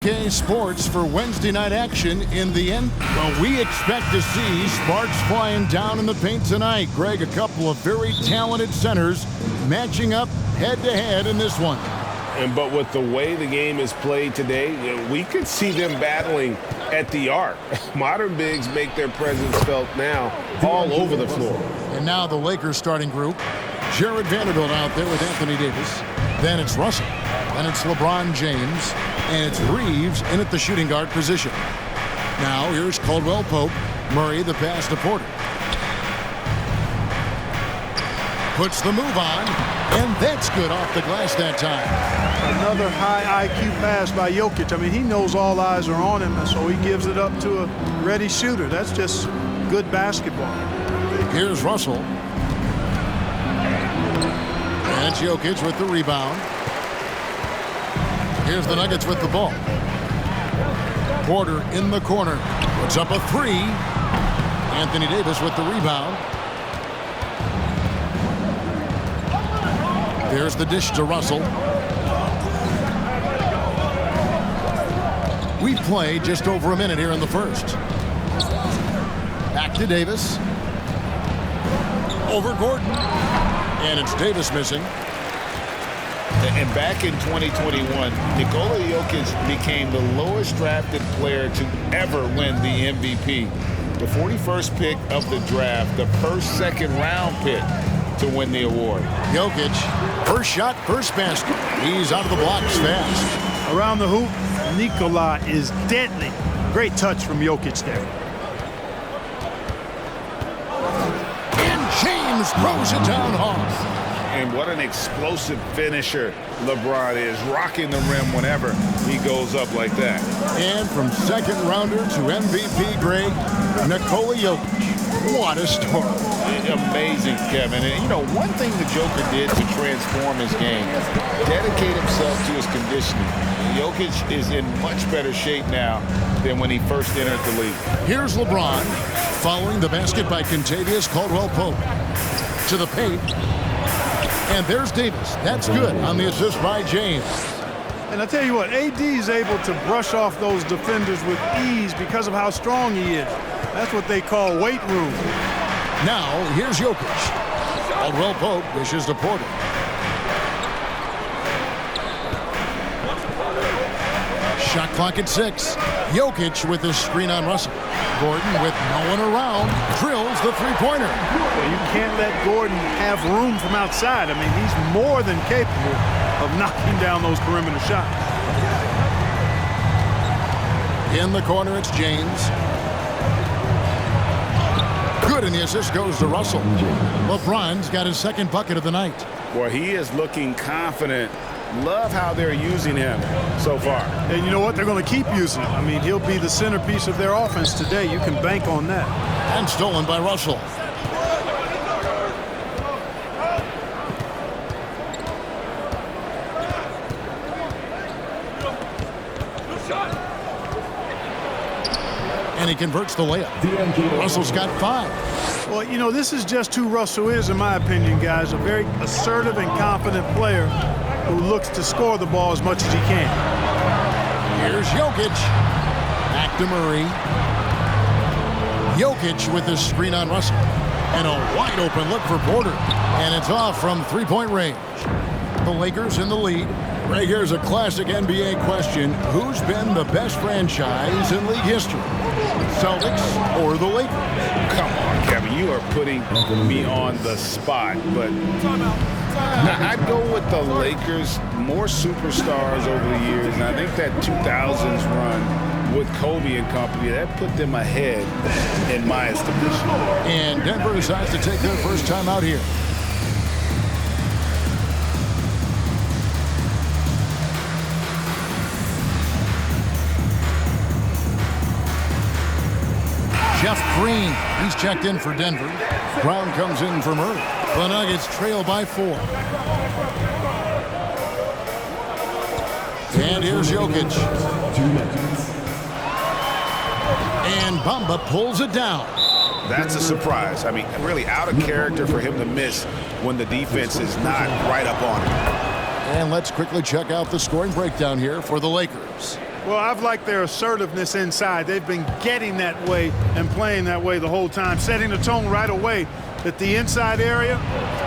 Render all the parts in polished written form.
BK Sports for Wednesday night action in the end. Well, we expect to see sparks flying down in the paint tonight. Greg, a couple of very talented centers matching up head-to-head in this one. But with the way the game is played today, we could see them battling at the arc. Modern bigs make their presence felt now all over the floor. And now the Lakers starting group. Jared Vanderbilt out there with Anthony Davis. Then it's Russell. Then it's LeBron James. And it's Reeves in at the shooting guard position. Now here's Caldwell Pope. Murray the pass to Porter. Puts the move on. And that's good off the glass that time. Another high IQ pass by Jokic. I mean, he knows all eyes are on him, and so he gives it up to a ready shooter. That's just good basketball. Here's Russell. And it's Jokic with the rebound. Here's the Nuggets with the ball. Porter in the corner. Puts up a three. Anthony Davis with the rebound. There's the dish to Russell. We've played just over a minute here in the first. Back to Davis. Over Gordon. And it's Davis missing. And back in 2021, Nikola Jokic became the lowest drafted player to ever win the MVP. The 41st pick of the draft, the first second-round pick to win the award. Jokic, first shot, first basket. He's out of the blocks fast. Around the hoop, Nikola is deadly. Great touch from Jokic there. And James throws it down hard. And what an explosive finisher LeBron is, rocking the rim whenever he goes up like that. And from second rounder to MVP grade, Nikola Jokic. What a story. Amazing, Kevin. And, you know, one thing the Joker did to transform his game, dedicate himself to his conditioning. Jokic is in much better shape now than when he first entered the league. Here's LeBron following the basket by Kentavious Caldwell-Pope. To the paint. And there's Davis. That's good on the assist by James. And I tell you what, AD is able to brush off those defenders with ease because of how strong he is. That's what they call weight room. Now, here's Jokic. Caldwell-Pope dishes to Porter. Shot clock at 6. Jokic with his screen on Russell. Gordon with no one around drills the three-pointer. Well, you can't let Gordon have room from outside. I mean, he's more than capable of knocking down those perimeter shots. In the corner, it's James. Good, and the assist goes to Russell. LeBron's got his second bucket of the night. Boy, he is looking confident. Love how they're using him so far. And you know what? They're going to keep using him. I mean, he'll be the centerpiece of their offense today. You can bank on that. And stolen by Russell. And he converts the layup. Russell's got 5. Well, you know, this is just who Russell is, in my opinion, guys. A very assertive and confident player who looks to score the ball as much as he can. Here's Jokic. Back to Murray. Jokic with his screen on Russell. And a wide open look for Porter. And it's off from three-point range. The Lakers in the lead. Right here's a classic NBA question. Who's been the best franchise in league history? Celtics or the Lakers? Come on, Kevin. You are putting me on the spot. But I'd go with the Lakers. More superstars over the years. And I think that 2000s run with Kobe and company, that put them ahead in my estimation. And Denver decides to take their first time out here. Jeff Green, he's checked in for Denver. Brown comes in for Murray. The Nuggets trail by 4. And here's Jokic. And Bamba pulls it down. That's a surprise. I mean, really out of character for him to miss when the defense is not right up on him. And let's quickly check out the scoring breakdown here for the Lakers. Well, I've liked their assertiveness inside. They've been getting that way and playing that way the whole time, setting the tone right away that the inside area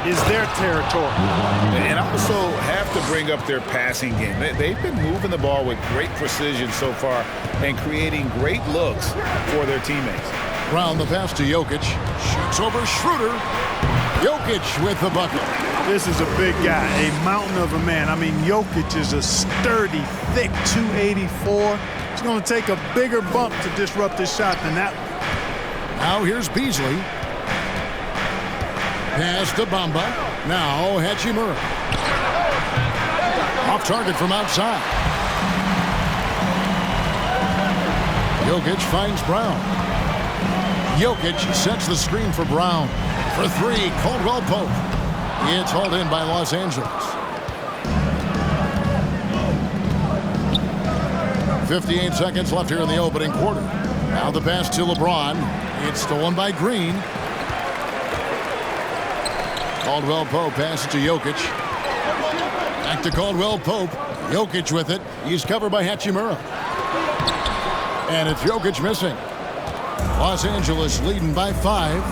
is their territory. And I also have to bring up their passing game. They've been moving the ball with great precision so far and creating great looks for their teammates. Brown the pass to Jokic. Shoots over Schroeder. Jokic with the bucket. This is a big guy, a mountain of a man. I mean, Jokic is a sturdy, thick 284. It's going to take a bigger bump to disrupt this shot than that. Now here's Beasley. Pass to Bamba. Now Hachimura. Off target from outside. Jokic finds Brown. Jokic sets the screen for Brown. For three, Caldwell Pope. It's hauled in by Los Angeles. 58 seconds left here in the opening quarter. Now the pass to LeBron. It's stolen by Green. Caldwell Pope passes to Jokic. Back to Caldwell Pope. Jokic with it. He's covered by Hachimura. And it's Jokic missing. Los Angeles leading by 5.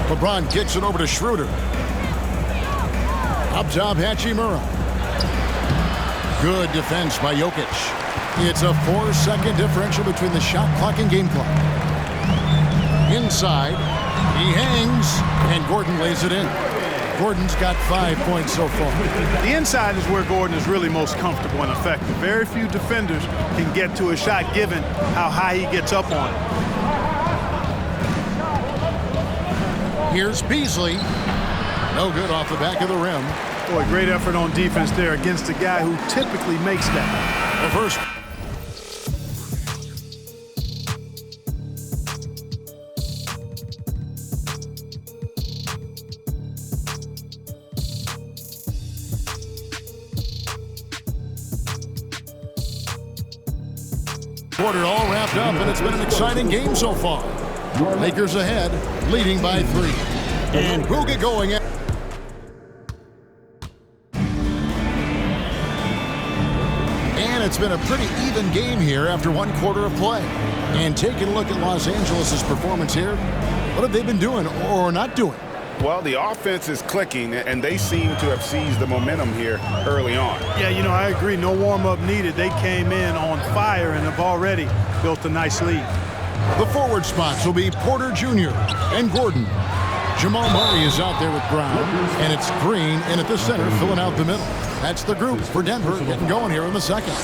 LeBron kicks it over to Schroeder. Up top, Hachimura. Good defense by Jokic. It's a 4-second differential between the shot clock and game clock. Inside, he hangs, and Gordon lays it in. Gordon's got 5 points so far. The inside is where Gordon is really most comfortable and effective. Very few defenders can get to a shot given how high he gets up on it. Here's Beasley. No good off the back of the rim. Boy, great effort on defense there against a guy who typically makes that. The first. Quarter all wrapped up, and it's been an exciting game so far. Lakers ahead, leading by 3. And we'll get going. And it's been a pretty even game here after 1 quarter of play. And taking a look at Los Angeles' performance here, what have they been doing or not doing? Well, the offense is clicking, and they seem to have seized the momentum here early on. Yeah, you know, I agree. No warm-up needed. They came in on fire and have already built a nice lead. The forward spots will be Porter Jr. and Gordon. Jamal Murray is out there with Brown, and it's Green in at the center, filling out the middle. That's the group for Denver getting going here in the second.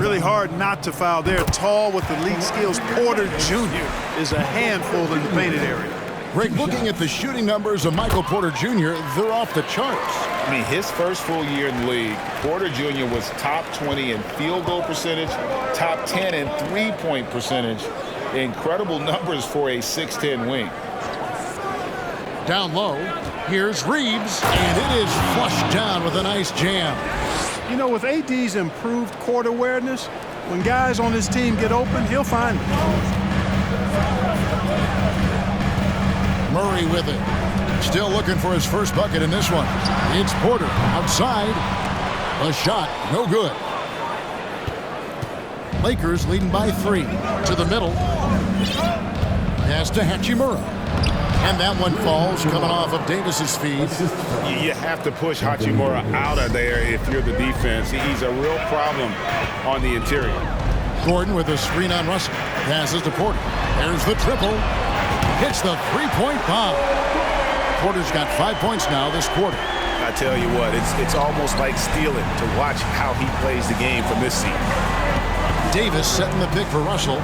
Really hard not to foul there. Tall with elite skills. Porter Jr. is a handful in the painted area. Greg, looking at the shooting numbers of Michael Porter Jr., they're off the charts. I mean, his first full year in the league, Porter Jr. was top 20 in field goal percentage, top 10 in three-point percentage. Incredible numbers for a 6'10 wing. Down low, here's Reeves, and it is flushed down with a nice jam. You know, with AD's improved court awareness, when guys on his team get open, he'll find them. Murray with it. Still looking for his first bucket in this one. It's Porter outside. A shot, no good. Lakers leading by 3. To the middle. Pass to Hachimura. And that one falls, coming off of Davis's feed. You have to push Hachimura out of there if you're the defense. He's a real problem on the interior. Gordon with a screen on Russell. Passes to Porter. There's the triple. Hits the three-point bomb. Porter's got 5 points now this quarter. I tell you what, it's almost like stealing to watch how he plays the game from this seat. Davis setting the pick for Russell.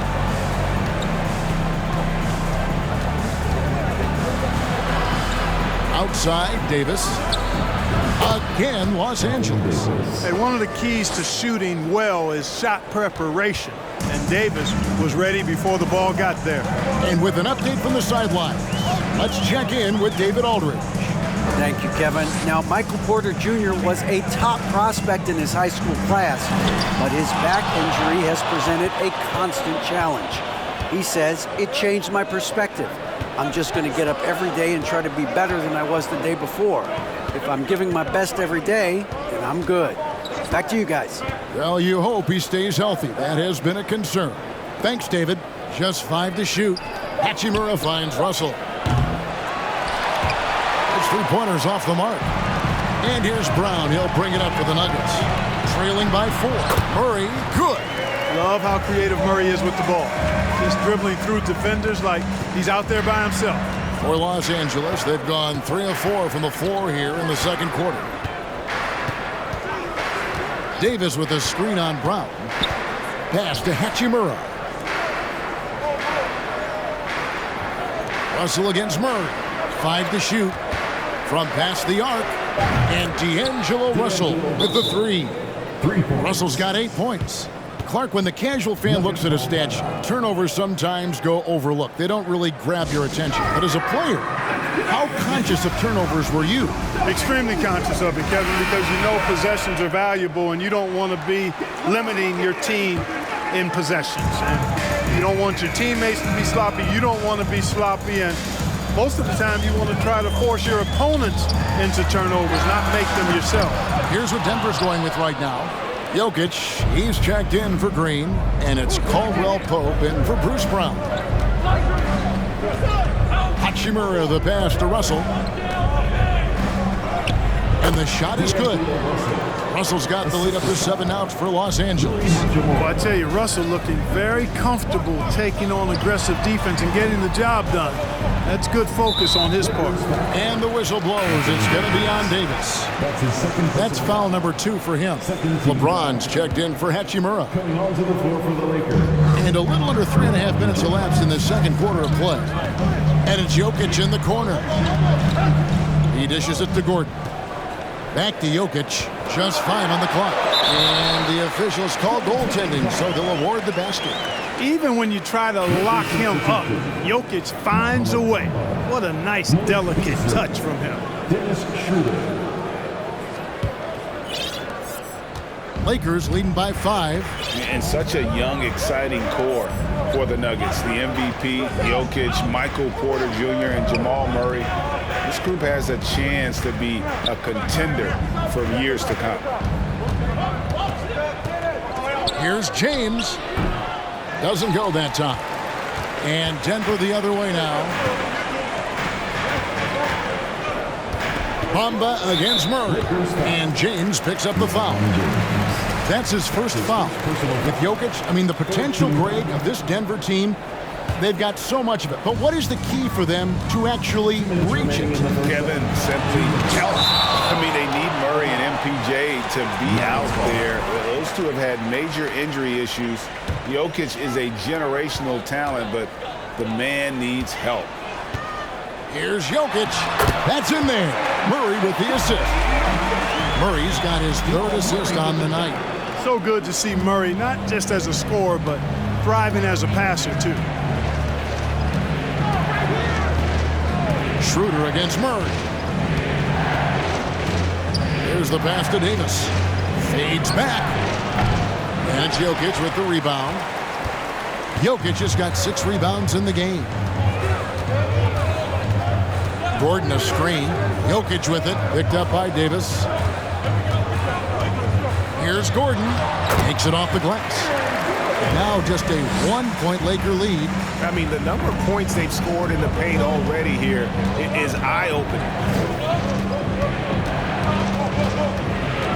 Outside, Davis. Again, Los Angeles. Hey, one of the keys to shooting well is shot preparation. And Davis was ready before the ball got there. And with an update from the sidelines, let's check in with David Aldridge. Thank you, Kevin. Now, Michael Porter Jr. was a top prospect in his high school class, but his back injury has presented a constant challenge. He says, it changed my perspective. I'm just going to get up every day and try to be better than I was the day before. If I'm giving my best every day, then I'm good. Back to you guys. Well, you hope he stays healthy. That has been a concern. Thanks, David. Just 5 to shoot. Hachimura finds Russell. His three-pointers off the mark. And here's Brown. He'll bring it up for the Nuggets. Trailing by 4. Murray, good. Love how creative Murray is with the ball. Just dribbling through defenders like he's out there by himself. For Los Angeles, they've gone 3 of 4 from the floor here in the second quarter. Davis with a screen on Brown. Pass to Hachimura. Russell against Murray. 5 to shoot. From past the arc. And D'Angelo Russell with the 3. Russell's got 8 points. Clark, when the casual fan looks at a stat sheet, turnovers sometimes go overlooked. They don't really grab your attention. But as a player, how conscious of turnovers were you? Extremely conscious of it, Kevin, because you know possessions are valuable and you don't want to be limiting your team in possessions. And you don't want your teammates to be sloppy. You don't want to be sloppy. And most of the time you want to try to force your opponents into turnovers, not make them yourself. Here's what Denver's going with right now. Jokic, he's checked in for Green, and it's Caldwell Pope in for Bruce Brown. Hachimura, the pass to Russell. And the shot is good. Russell's got the lead up to 7 outs for Los Angeles. Well, I tell you, Russell looking very comfortable taking on aggressive defense and getting the job done. That's good focus on his part. And the whistle blows. It's going to be on Davis. That's foul number 2 for him. LeBron's checked in for Hachimura. And a little under 3.5 minutes elapsed in the second quarter of play. And it's Jokic in the corner. He dishes it to Gordon. Back to Jokic. Just 5 on the clock. And the officials call goaltending, so they'll award the basket. Even when you try to lock him up, Jokic finds a way. What a nice, delicate touch from him. Lakers leading by 5. And such a young, exciting core for the Nuggets. The MVP, Jokic, Michael Porter Jr., and Jamal Murray. This group has a chance to be a contender for years to come. Here's James. Doesn't go that time. And Denver the other way now. Bamba against Murray. And James picks up the foul. That's his first foul. With Jokic, I mean, the potential, Greg, of this Denver team, they've got so much of it. But what is the key for them to actually reach it? Kevin, simply health. I mean, they need Murray and MPJ to be out there. Those two have had major injury issues. Jokic is a generational talent, but the man needs help. Here's Jokic. That's in there. Murray with the assist. Murray's got his 3rd assist on the night. So good to see Murray, not just as a scorer, but thriving as a passer, too. Schroeder against Murray. Here's the pass to Davis. Fades back. And it's Jokic with the rebound. Jokic has got 6 rebounds in the game. Gordon a screen. Jokic with it. Picked up by Davis. Here's Gordon. Takes it off the glass. Now just a 1-point Laker lead. I mean, the number of points they've scored in the paint already here is eye-opening.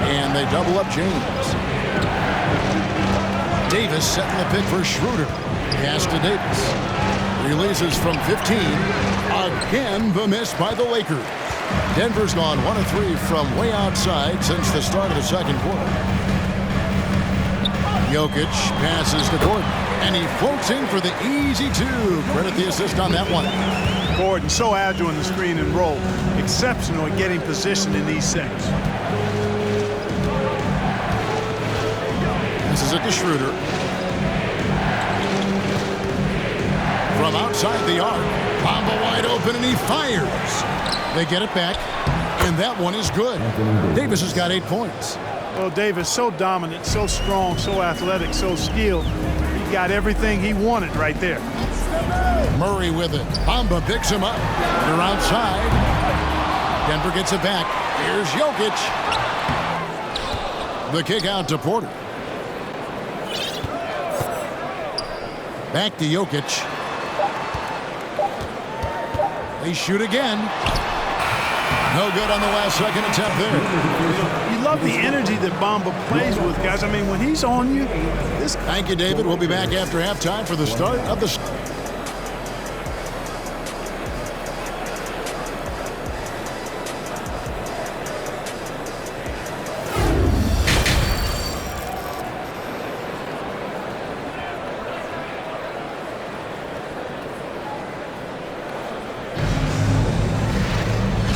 And they double up James. Davis setting the pick for Schroeder. Pass to Davis. Releases from 15. Again, the miss by the Lakers. Denver's gone 1 of 3 from way outside since the start of the second quarter. Jokic passes to Gordon. And he floats in for the easy 2. Credit the assist on that one. Gordon, so agile in the screen and roll. Exceptional at getting position in these sets. This is it to Schroeder. From outside the arc. Bamba wide open and he fires. They get it back. And that one is good. Davis has got 8 points. Well, Davis, so dominant, so strong, so athletic, so skilled. He got everything he wanted right there. Murray with it. Bamba picks him up. They're outside. Denver gets it back. Here's Jokic. The kick out to Porter. Back to Jokic. They shoot again. No good on the last second attempt there. You love the energy that Bamba plays with, guys. I mean, when he's on you, this... Thank you, David. We'll be back after halftime for the start of the...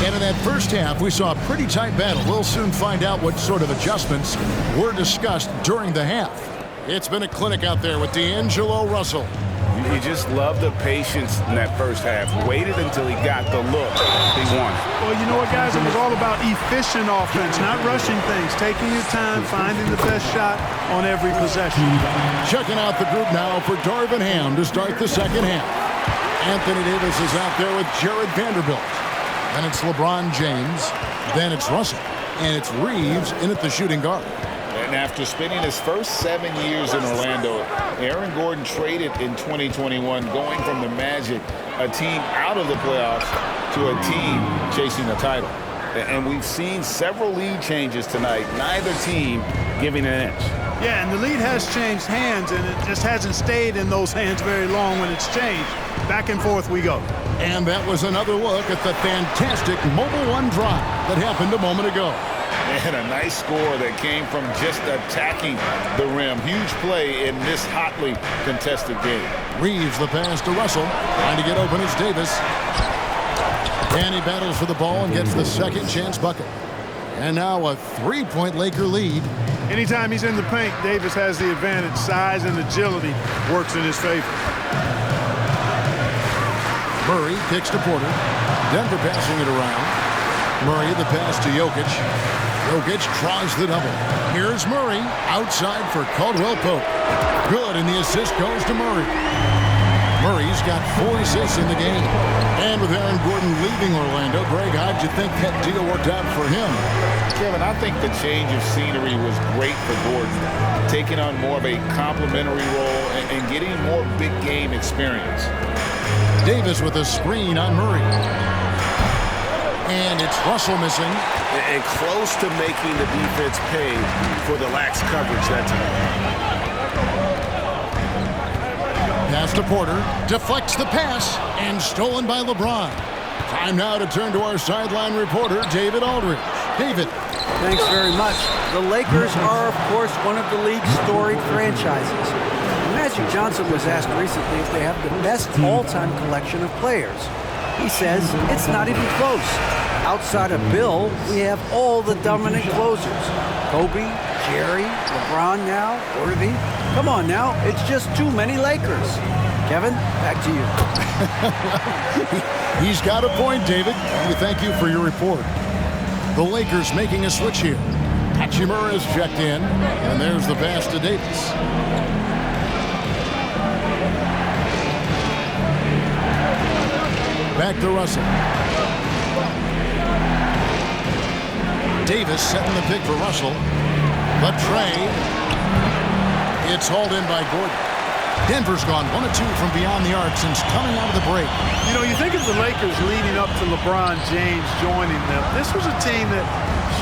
And in that first half, we saw a pretty tight battle. We'll soon find out what sort of adjustments were discussed during the half. It's been a clinic out there with D'Angelo Russell. You just love the patience in that first half. Waited until he got the look he wanted. Well, you know what, guys? It was all about efficient offense, not rushing things, taking your time, finding the best shot on every possession. Checking out the group now for Darvin Ham to start the second half. Anthony Davis is out there with Jared Vanderbilt. Then it's LeBron James. Then it's Russell. And it's Reeves in at the shooting guard. And after spending his first 7 years in Orlando, Aaron Gordon traded in 2021, going from the Magic, a team out of the playoffs, to a team chasing a title. And we've seen several lead changes tonight, neither team giving an inch. Yeah, and the lead has changed hands, and it just hasn't stayed in those hands very long when it's changed. Back and forth we go. And that was another look at the fantastic Mobile One drive that happened a moment ago. And a nice score that came from just attacking the rim. Huge play in this hotly contested game. Reeves the pass to Russell. Trying to get open is Davis. And he battles for the ball and gets the second chance bucket. And now a three-point Laker lead. Anytime he's in the paint, Davis has the advantage. Size and agility works in his favor. Murray kicks to Porter. Denver passing it around. Murray the pass to Jokic. Jokic tries the double. Here's Murray outside for Caldwell Pope. Good, and the assist goes to Murray. Murray's got 4 assists in the game. And with Aaron Gordon leaving Orlando, Greg, how'd you think that deal worked out for him? Kevin, I think the change of scenery was great for Gordon, taking on more of a complimentary role and getting more big game experience. Davis with a screen on Murray. And it's Russell missing. And close to making the defense pay for the lax coverage that time. Pass to Porter. Deflects the pass. And stolen by LeBron. Time now to turn to our sideline reporter, David Aldridge. David. Thanks very much. The Lakers are, of course, one of the league's storied franchises. Magic Johnson was asked recently if they have the best all-time collection of players. He says it's not even close. Outside of Bill, we have all the dominant closers. Kobe, Jerry, LeBron now, Worthy. Come on now, it's just too many Lakers. Kevin, back to you. He's got a point, David. We thank you for your report. The Lakers making a switch here. Hachimura is checked in, and there's the pass to Davis. Back to Russell. Davis setting the pick for Russell. The tray. It's hauled in by Gordon. Denver's gone 1 of 2 from beyond the arc since coming out of the break. You know, you think of the Lakers leading up to LeBron James joining them. This was a team that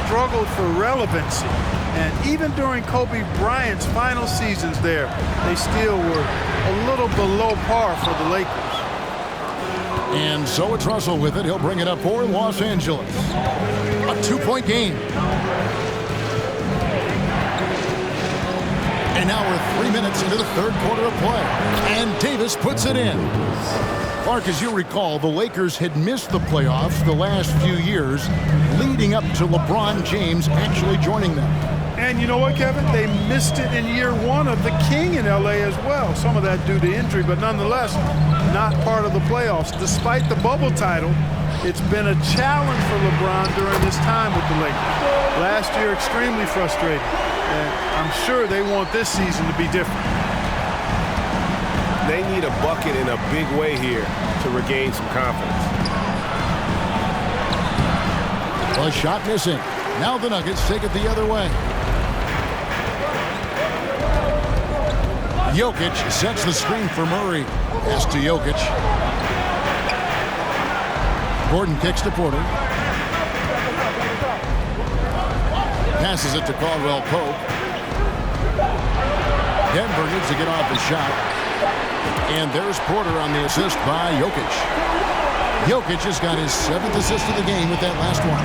struggled for relevancy. And even during Kobe Bryant's final seasons there, they still were a little below par for the Lakers. And so it's Russell with it. He'll bring it up for Los Angeles. A 2-point game. And now we're 3 minutes into the third quarter of play. And Davis puts it in. Clark, as you recall, the Lakers had missed the playoffs the last few years, leading up to LeBron James actually joining them. And you know what, Kevin? They missed it in year 1 of the King in L.A. as well. Some of that due to injury, but nonetheless, not part of the playoffs. Despite the bubble title, it's been a challenge for LeBron during his time with the Lakers. Last year, extremely frustrating. And I'm sure they want this season to be different. They need a bucket in a big way here to regain some confidence. A shot missing. Now the Nuggets take it the other way. Jokic sets the screen for Murray. Pass to Jokic. Gordon kicks to Porter. Passes it to Caldwell Pope. Denver needs to get off the shot. And there's Porter on the assist by Jokic. Jokic has got his 7th assist of the game with that last one.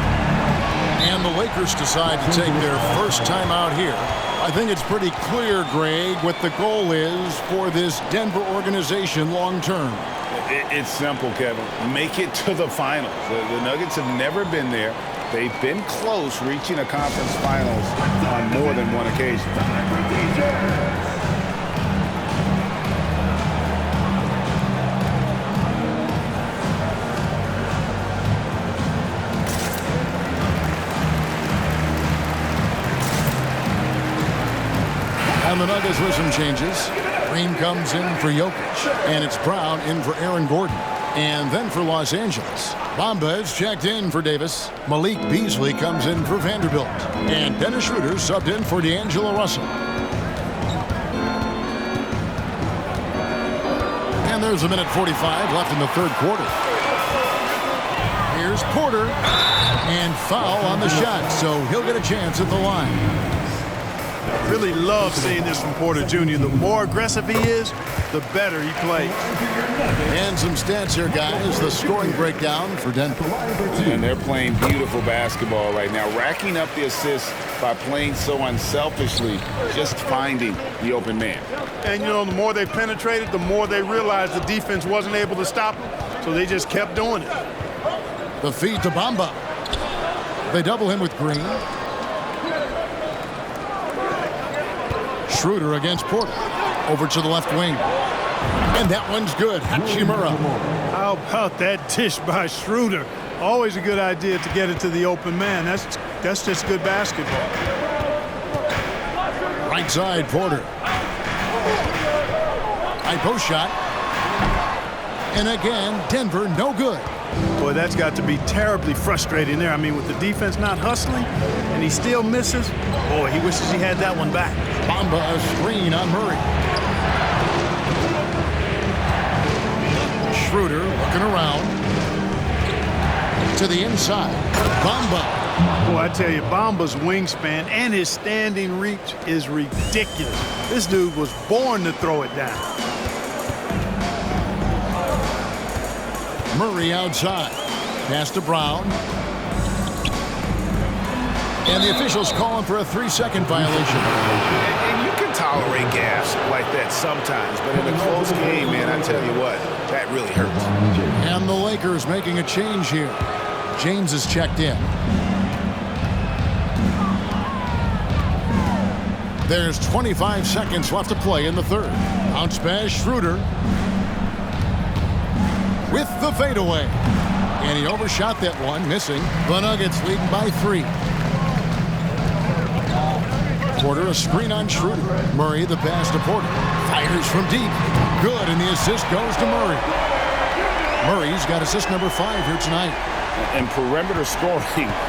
And the Lakers decide to take their first time out here. I think it's pretty clear, Greg, what the goal is for this Denver organization long term. It's simple, Kevin. Make it to the finals. The Nuggets have never been there. They've been close reaching a conference finals on more than one occasion. And the Nuggets with some changes. Green comes in for Jokic, and it's Brown in for Aaron Gordon. And then for Los Angeles, Bamba is checked in for Davis. Malik Beasley comes in for Vanderbilt. And Dennis Schroeder subbed in for D'Angelo Russell. And there's a minute 45 left in the third quarter. Here's Porter. And foul on the shot, so he'll get a chance at the line. Really love seeing this from Porter Jr. The more aggressive he is, the better he plays. And some stats here, guys. The scoring breakdown for Denver. And they're playing beautiful basketball right now, racking up the assists by playing so unselfishly, just finding the open man. And, you know, the more they penetrated, the more they realized the defense wasn't able to stop them, so they just kept doing it. The feed to Bamba. They double him with Green. Schroeder against Porter. Over to the left wing. And that one's good. Hachimura. How about that dish by Schroeder? Always a good idea to get it to the open man. That's just good basketball. Right side, Porter. High post shot. And again, Denver no good. Boy, that's got to be terribly frustrating there. I mean, with the defense not hustling and he still misses, boy, he wishes he had that one back. Bamba a screen on Murray. Schroeder looking around. To the inside. Bamba. Boy, I tell you, Bamba's wingspan and his standing reach is ridiculous. This dude was born to throw it down. Murray outside. Pass to Brown. And the officials calling for a 3-second violation. And you can tolerate gas like that sometimes, but in a close game, man, I tell you what, that really hurts. And the Lakers making a change here. James is checked in. There's 25 seconds left to play in the third. Bounce pass, Schroeder. With the fadeaway. And he overshot that one, missing. The Nuggets leading by 3. Porter a screen on Schroeder. Murray the pass to Porter. Fires from deep. Good, and the assist goes to Murray. Murray's got assist number 5 here tonight. And perimeter scoring,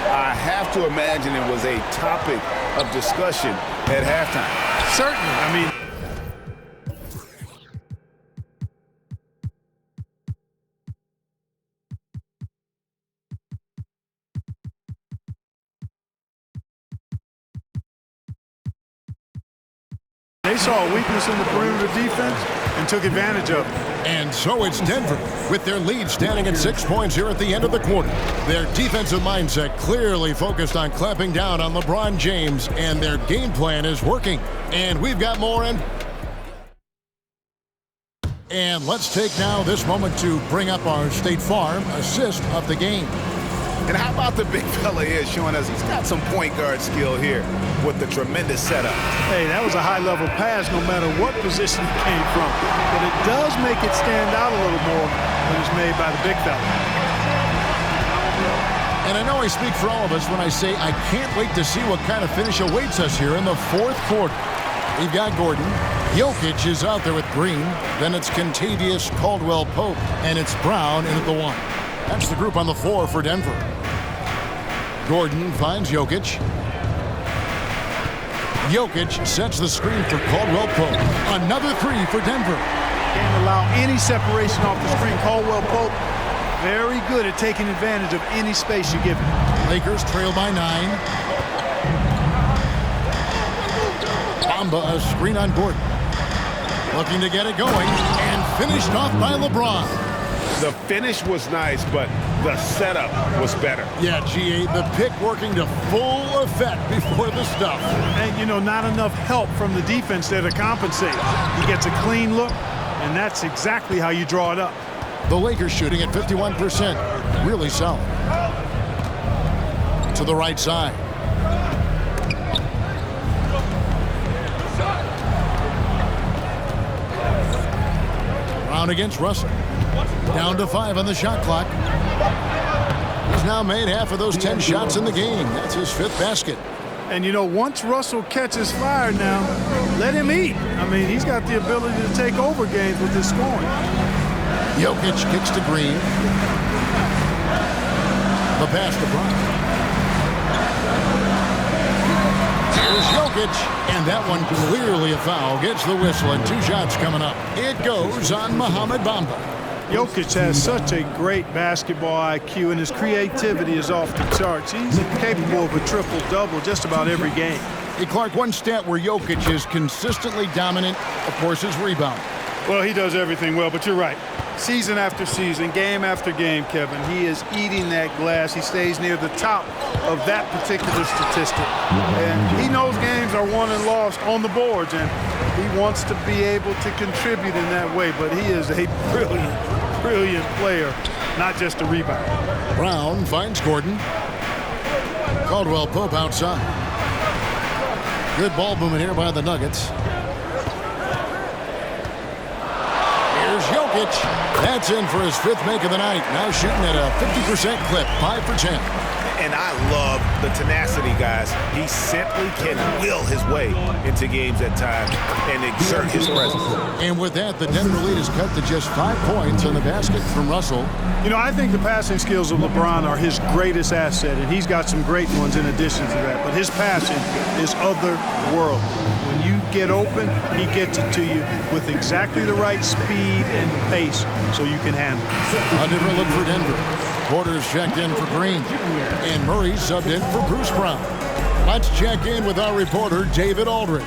I have to imagine it was a topic of discussion at halftime. Certainly, I mean, they saw a weakness in the perimeter defense and took advantage of it. And so it's Denver with their lead standing at 6 points here at the end of the quarter. Their defensive mindset clearly focused on clamping down on LeBron James, and their game plan is working. And we've got more in. And let's take now this moment to bring up our State Farm assist of the game. And how about the big fella here showing us he's got some point guard skill here with the tremendous setup. Hey, that was a high-level pass no matter what position it came from. But it does make it stand out a little more when it's made by the big fella. And I know I speak for all of us when I say I can't wait to see what kind of finish awaits us here in the fourth quarter. We've got Gordon. Jokic is out there with Green. Then it's Contavious Caldwell-Pope. And it's Brown in at the 1. That's the group on the floor for Denver. Gordon finds Jokic. Jokic sets the screen for Caldwell Pope. Another three for Denver. Can't allow any separation off the screen. Caldwell Pope, very good at taking advantage of any space you give him. Lakers trail by 9. Bamba, a screen on Gordon. Looking to get it going, and finished off by LeBron. The finish was nice, but the setup was better. Yeah, GA, the pick working to full effect before the stuff. And, you know, not enough help from the defense there to compensate. He gets a clean look, and that's exactly how you draw it up. The Lakers shooting at 51%. Really solid. To the right side. Brown against Russell. Down to 5 on the shot clock. He's now made half of those 10 shots in the game. That's his 5th basket. And, you know, once Russell catches fire now, let him eat. I mean, he's got the ability to take over games with his scoring. Jokic kicks to Green. The pass to Brown. Here's Jokic, and that one clearly a foul. Gets the whistle, and 2 shots coming up. It goes on Mohamed Bamba. Jokic has such a great basketball IQ, and his creativity is off the charts. He's capable of a triple-double just about every game. Hey, Clark, one stat where Jokic is consistently dominant, of course, is rebound. Well, he does everything well, but you're right. Season after season, game after game, Kevin, he is eating that glass. He stays near the top of that particular statistic. And he knows games are won and lost on the boards, and he wants to be able to contribute in that way. But he is a brilliant player, not just a rebounder. Brown finds Gordon. Caldwell Pope outside. Good ball movement here by the Nuggets. Here's Jokic. That's in for his 5th make of the night. Now shooting at a 50% clip, 5 for 10. And I love the tenacity, guys. He simply can will his way into games at times and exert his presence. And with that, the Denver lead is cut to just 5 points on the basket from Russell. You know, I think the passing skills of LeBron are his greatest asset, and he's got some great ones in addition to that. But his passing is otherworldly. When you get open, he gets it to you with exactly the right speed and pace so you can handle it. A different look for Denver. Porter's checked in for Green, and Murray subbed in for Bruce Brown. Let's check in with our reporter, David Aldridge.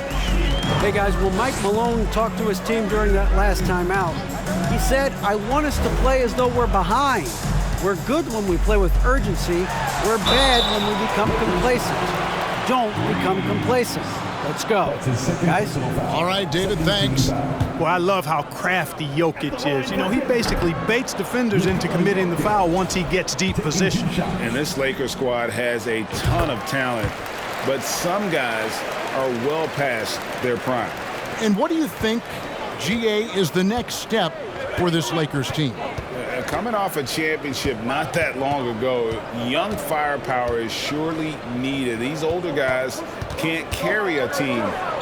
Hey guys, well, Mike Malone talked to his team during that last time out. He said, I want us to play as though we're behind. We're good when we play with urgency. We're bad when we become complacent. Don't become complacent. Let's go, guys. All right, David, thanks. Well, I love how crafty Jokic is. You know, he basically baits defenders into committing the foul once he gets deep position. And this Lakers squad has a ton of talent, but some guys are well past their prime. And what do you think, GA, is the next step for this Lakers team? Coming off a championship not that long ago, young firepower is surely needed. These older guys can't carry a team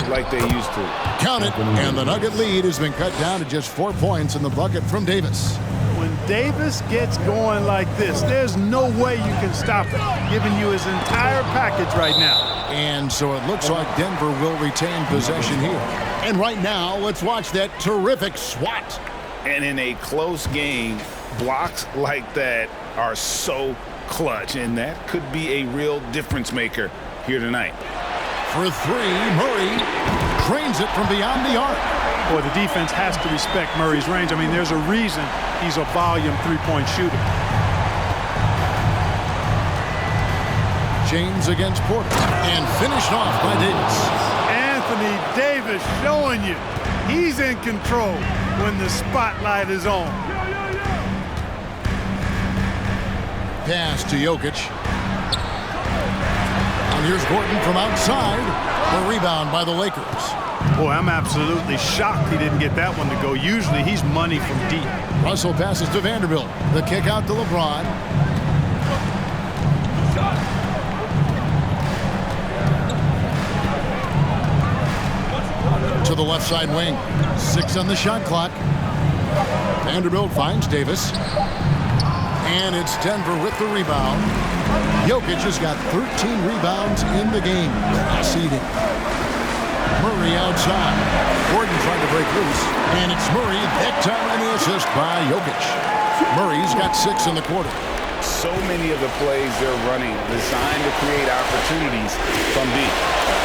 like they used to. Count it, and the Nugget lead has been cut down to just 4 points in the bucket from Davis. When Davis gets going like this, there's no way you can stop it, giving you his entire package right now. And so it looks like Denver will retain possession here. And right now, let's watch that terrific swat. And in a close game, blocks like that are so clutch, and that could be a real difference maker here tonight. For 3, Murray trains it from beyond the arc. Boy, the defense has to respect Murray's range. I mean, there's a reason he's a volume three-point shooter. James against Porter, and finished off by Davis. Anthony Davis showing you he's in control when the spotlight is on. Pass to Jokic. And here's Gordon from outside. The rebound by the Lakers. Boy, I'm absolutely shocked he didn't get that one to go. Usually he's money from deep. Russell passes to Vanderbilt. The kick out to LeBron. To the left side wing. 6 on the shot clock. Vanderbilt finds Davis. And it's Denver with the rebound. Jokic has got 13 rebounds in the game. Seeding. Murray outside. Gordon trying to break loose. And it's Murray. That time on the assist by Jokic. Murray's got 6 in the quarter. So many of the plays they're running designed to create opportunities from deep.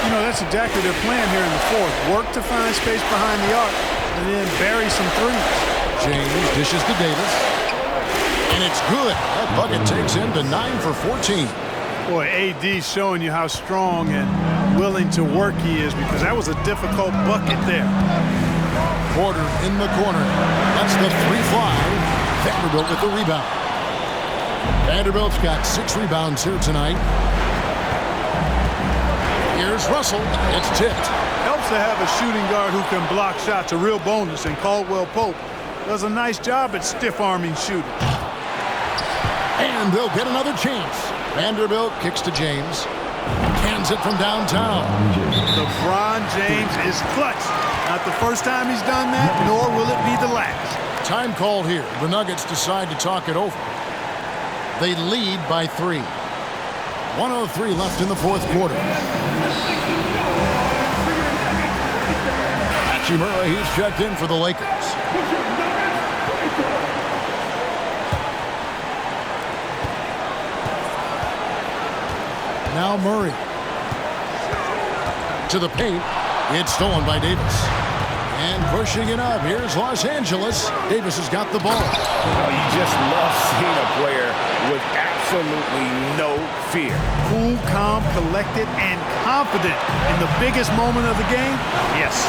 You know, that's exactly their plan here in the fourth. Work to find space behind the arc and then bury some threes. James dishes to Davis. And it's good. That bucket takes him to 9 for 14. Boy, AD showing you how strong and willing to work he is, because that was a difficult bucket there. Porter in the corner. That's the 3-5. Vanderbilt with the rebound. Vanderbilt's got 6 rebounds here tonight. Here's Russell. It's tipped. Helps to have a shooting guard who can block shots, a real bonus, and Caldwell Pope does a nice job at stiff-arming shooters. And they'll get another chance. Vanderbilt kicks to James. Cans it from downtown. LeBron James is clutch. Not the first time he's done that, nor will it be the last. Time called here. The Nuggets decide to talk it over. They lead by 3. 1:03 left in the fourth quarter. Hachimura, he's checked in for the Lakers. Now Murray. To the paint. It's stolen by Davis. And pushing it up. Here's Los Angeles. Davis has got the ball. Oh, you just love seeing a player with absolutely no fear. Cool, calm, collected, and confident in the biggest moment of the game. Yes.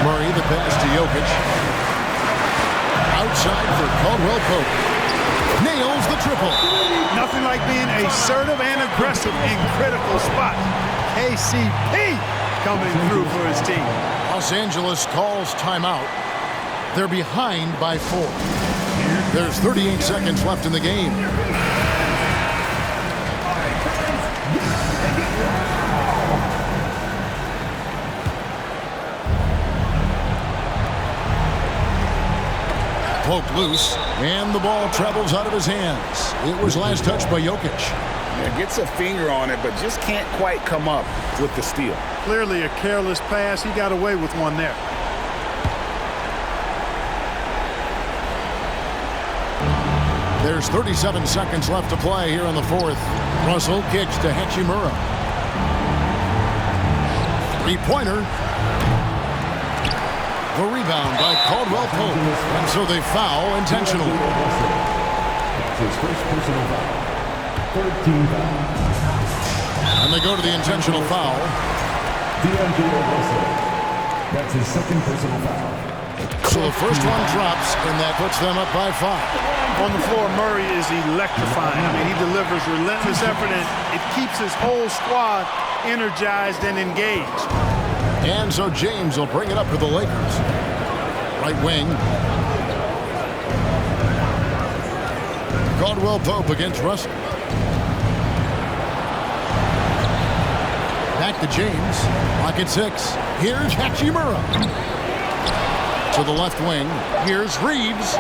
Murray, the pass to Jokic. Outside for Caldwell Pope. Nails the triple. Nothing like being assertive and aggressive in critical spots. KCP coming through for his team. Los Angeles calls timeout. They're behind by 4. There's 38 seconds left in the game. Pope loose, and the ball travels out of his hands. It was last touched by Jokic. Yeah, gets a finger on it, but just can't quite come up with the steal. Clearly a careless pass. He got away with one there. There's 37 seconds left to play here in the fourth. Russell kicks to Hachimura. 3-pointer. The rebound by Caldwell Pope. And so they foul intentionally. That's his first personal foul. 13 foul. And they go to the intentional foul. D'Angelo Russell. That's his second personal foul. So the first one drops, and that puts them up by 5. On the floor, Murray is electrifying. I mean, he delivers relentless effort, and it keeps his whole squad energized and engaged. And so James will bring it up for the Lakers. Right wing. Caldwell Pope against Russell. Back to James. Clock at 6. Here's Hachimura. To the left wing. Here's Reeves.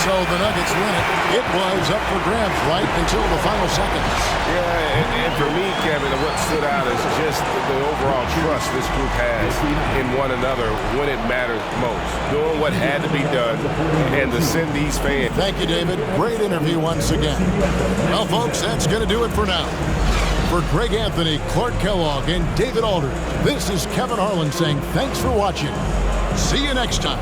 So the Nuggets win it. It was up for grabs right until the final seconds. Yeah, and for me, Kevin, what stood out is just the overall trust this group has in one another when it matters most. Doing what had to be done and to send these fans. Thank you, David. Great interview once again. Well, folks, that's going to do it for now. For Greg Anthony, Clark Kellogg, and David Aldridge, this is Kevin Harlan saying thanks for watching. See you next time.